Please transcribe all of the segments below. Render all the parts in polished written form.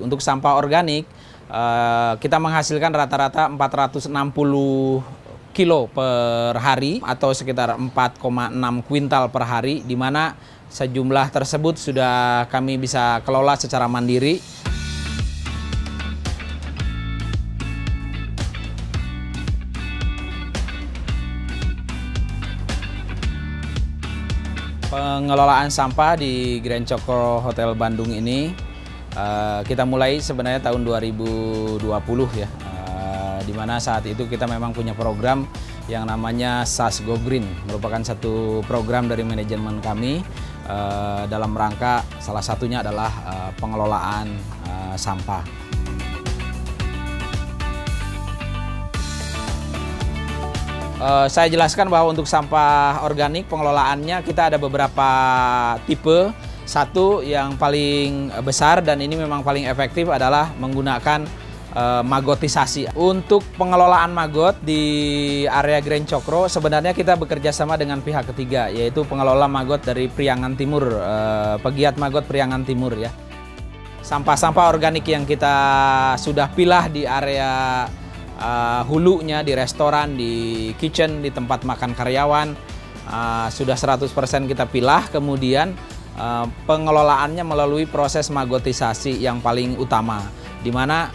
Untuk sampah organik, kita menghasilkan rata-rata 460 kilo per hari atau sekitar 4,6 kuintal per hari, di mana sejumlah tersebut sudah kami bisa kelola secara mandiri. Pengelolaan sampah di Grand Cokro Hotel Bandung ini kita mulai sebenarnya tahun 2020 ya, di mana saat itu kita memang punya program yang namanya SAS Go Green, merupakan satu program dari manajemen kami dalam rangka salah satunya adalah pengelolaan sampah. Saya jelaskan bahwa untuk sampah organik pengelolaannya kita ada beberapa tipe. Satu yang paling besar dan ini memang paling efektif adalah menggunakan magotisasi. Untuk pengelolaan magot di area Grand Cokro sebenarnya kita bekerja sama dengan pihak ketiga, yaitu pengelola magot dari Priangan Timur, pegiat magot Priangan Timur ya. Sampah-sampah organik yang kita sudah pilah di area hulunya, di restoran, di kitchen, di tempat makan karyawan, sudah 100% kita pilah. Kemudian pengelolaannya melalui proses magotisasi yang paling utama, di mana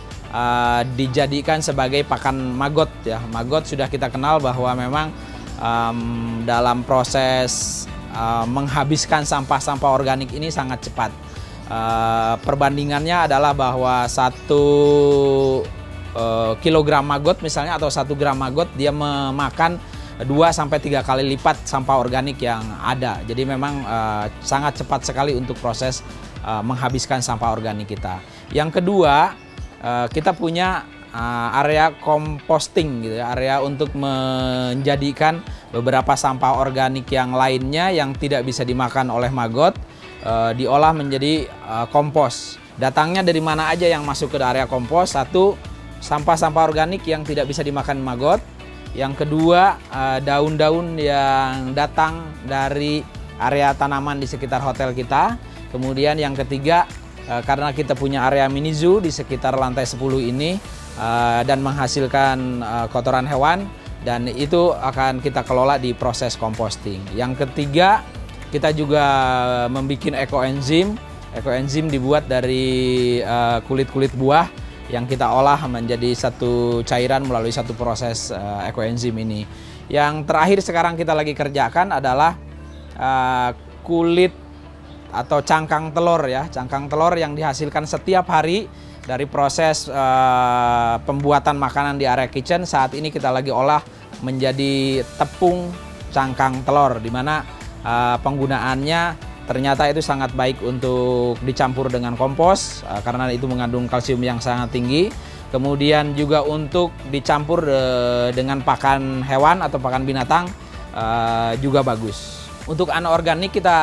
dijadikan sebagai pakan magot ya. Magot sudah kita kenal bahwa memang dalam proses menghabiskan sampah-sampah organik ini sangat cepat. Perbandingannya adalah bahwa 1 kilogram magot misalnya atau 1 gram magot dia memakan 2-3 kali lipat sampah organik yang ada. Jadi memang sangat cepat sekali untuk proses menghabiskan sampah organik kita. Yang kedua, kita punya area composting gitu ya, area untuk menjadikan beberapa sampah organik yang lainnya yang tidak bisa dimakan oleh magot diolah menjadi kompos. Datangnya dari mana aja yang masuk ke area kompos? Satu, sampah-sampah organik yang tidak bisa dimakan magot. Yang kedua, daun-daun yang datang dari area tanaman di sekitar hotel kita. Kemudian yang ketiga, karena kita punya area mini zoo di sekitar lantai 10 ini dan menghasilkan kotoran hewan, dan itu akan kita kelola di proses composting. Yang ketiga, kita juga membuat ekoenzim. Ekoenzim dibuat dari kulit-kulit buah yang kita olah menjadi satu cairan melalui satu proses ekoenzim ini. Yang terakhir sekarang kita lagi kerjakan adalah kulit atau cangkang telur ya, cangkang telur yang dihasilkan setiap hari dari proses pembuatan makanan di area kitchen. Saat ini kita lagi olah menjadi tepung cangkang telur, di mana penggunaannya ternyata itu sangat baik untuk dicampur dengan kompos karena itu mengandung kalsium yang sangat tinggi. Kemudian juga untuk dicampur dengan pakan hewan atau pakan binatang juga bagus. Untuk anorganik kita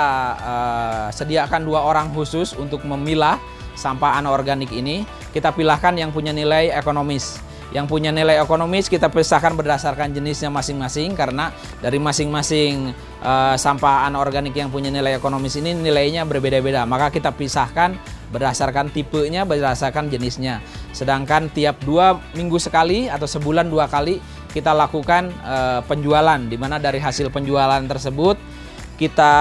sediakan 2 orang khusus untuk memilah sampah anorganik ini. Kita pilahkan yang punya nilai ekonomis. Yang punya nilai ekonomis kita pisahkan berdasarkan jenisnya masing-masing, karena dari masing-masing sampah anorganik yang punya nilai ekonomis ini nilainya berbeda-beda. Maka kita pisahkan berdasarkan tipenya, berdasarkan jenisnya. Sedangkan tiap 2 minggu sekali atau sebulan 2 kali kita lakukan penjualan, di mana dari hasil penjualan tersebut kita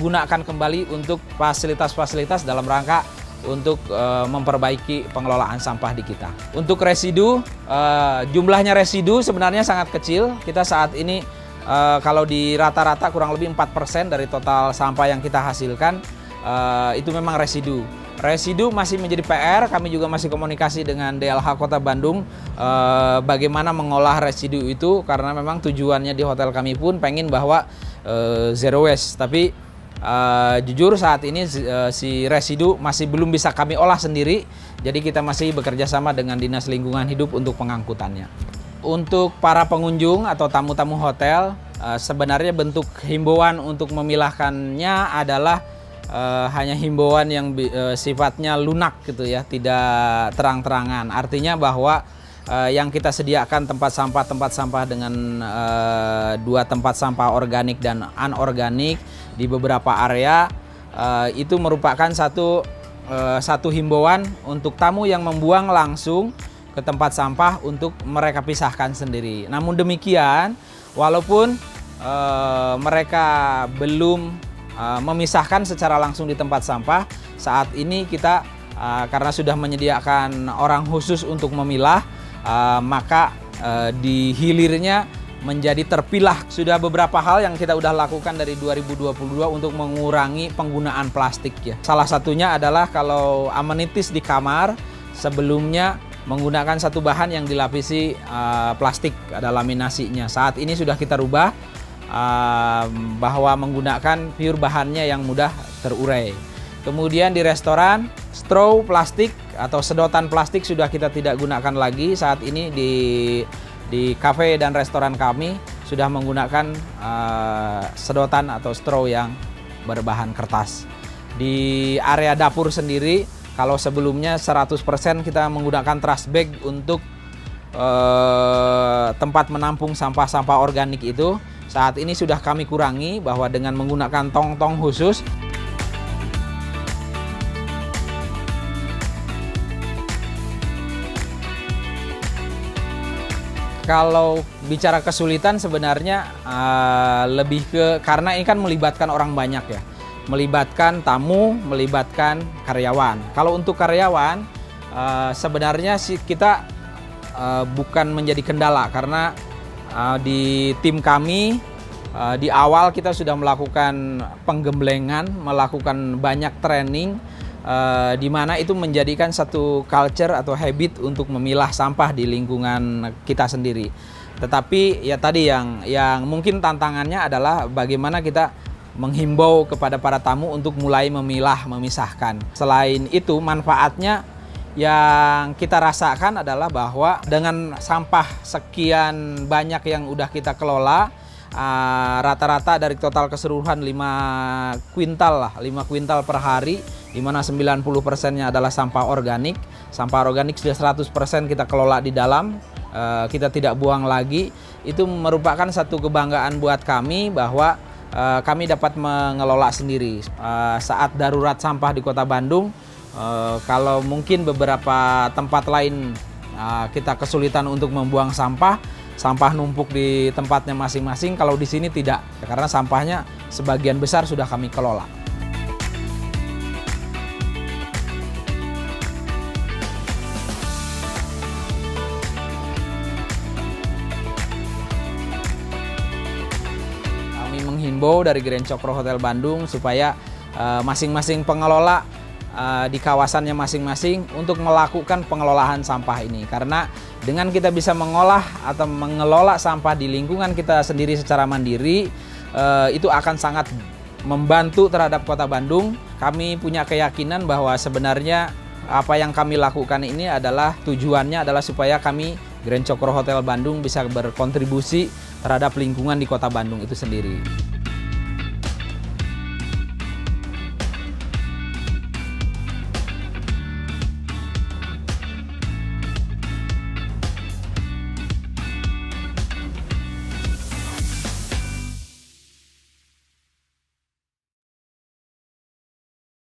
gunakan kembali untuk fasilitas-fasilitas dalam rangka untuk memperbaiki pengelolaan sampah di kita. Untuk residu, jumlahnya residu sebenarnya sangat kecil. Kita saat ini kalau di rata-rata kurang lebih 4% dari total sampah yang kita hasilkan itu memang residu. Residu masih menjadi PR, kami juga masih komunikasi dengan DLH Kota Bandung bagaimana mengolah residu itu, karena memang tujuannya di hotel kami pun pengen bahwa zero waste. Tapi jujur saat ini si residu masih belum bisa kami olah sendiri, jadi kita masih bekerja sama dengan Dinas Lingkungan Hidup untuk pengangkutannya. Untuk para pengunjung atau tamu-tamu hotel, sebenarnya bentuk himbauan untuk memilahkannya adalah hanya himbauan yang sifatnya lunak gitu ya, tidak terang-terangan. Artinya bahwa yang kita sediakan tempat sampah dengan 2 tempat sampah organik dan anorganik di beberapa area itu merupakan satu satu himbauan untuk tamu yang membuang langsung ke tempat sampah untuk mereka pisahkan sendiri. Namun demikian, walaupun mereka belum memisahkan secara langsung di tempat sampah, saat ini kita karena sudah menyediakan orang khusus untuk memilah, maka di hilirnya menjadi terpilah. Sudah beberapa hal yang kita udah lakukan dari 2022 untuk mengurangi penggunaan plastik ya. Salah satunya adalah kalau amenities di kamar sebelumnya menggunakan satu bahan yang dilapisi plastik, ada laminasinya. Saat ini sudah kita rubah bahwa menggunakan pure bahannya yang mudah terurai. Kemudian di restoran, straw plastik atau sedotan plastik sudah kita tidak gunakan lagi. Saat ini di kafe dan restoran kami sudah menggunakan sedotan atau straw yang berbahan kertas. Di area dapur sendiri, kalau sebelumnya 100% kita menggunakan trash bag untuk tempat menampung sampah-sampah organik itu, saat ini sudah kami kurangi bahwa dengan menggunakan tong-tong khusus. Kalau bicara kesulitan sebenarnya lebih ke karena ini kan melibatkan orang banyak ya. Melibatkan tamu, melibatkan karyawan. Kalau untuk karyawan sebenarnya sih kita bukan menjadi kendala karena di tim kami di awal kita sudah melakukan penggemblengan, melakukan banyak training di mana itu menjadikan satu culture atau habit untuk memilah sampah di lingkungan kita sendiri. Tetapi ya tadi yang mungkin tantangannya adalah bagaimana kita menghimbau kepada para tamu untuk mulai memilah, memisahkan. Selain itu manfaatnya yang kita rasakan adalah bahwa dengan sampah sekian banyak yang udah kita kelola, rata-rata dari total keseluruhan 5 kuintal per hari, di mana 90%-nya adalah sampah organik. Sampah organik sudah 100% kita kelola di dalam, kita tidak buang lagi. Itu merupakan satu kebanggaan buat kami bahwa kami dapat mengelola sendiri. Saat darurat sampah di Kota Bandung, kalau mungkin beberapa tempat lain kita kesulitan untuk membuang sampah numpuk di tempatnya masing-masing. Kalau di sini tidak, karena sampahnya sebagian besar sudah kami kelola. Kami menghimbau dari Grand Cokro Hotel Bandung supaya masing-masing pengelola di kawasannya masing-masing untuk melakukan pengelolaan sampah ini, karena dengan kita bisa mengolah atau mengelola sampah di lingkungan kita sendiri secara mandiri, itu akan sangat membantu terhadap Kota Bandung. Kami punya keyakinan bahwa sebenarnya apa yang kami lakukan ini adalah tujuannya adalah supaya kami Grand Cokro Hotel Bandung bisa berkontribusi terhadap lingkungan di Kota Bandung itu sendiri.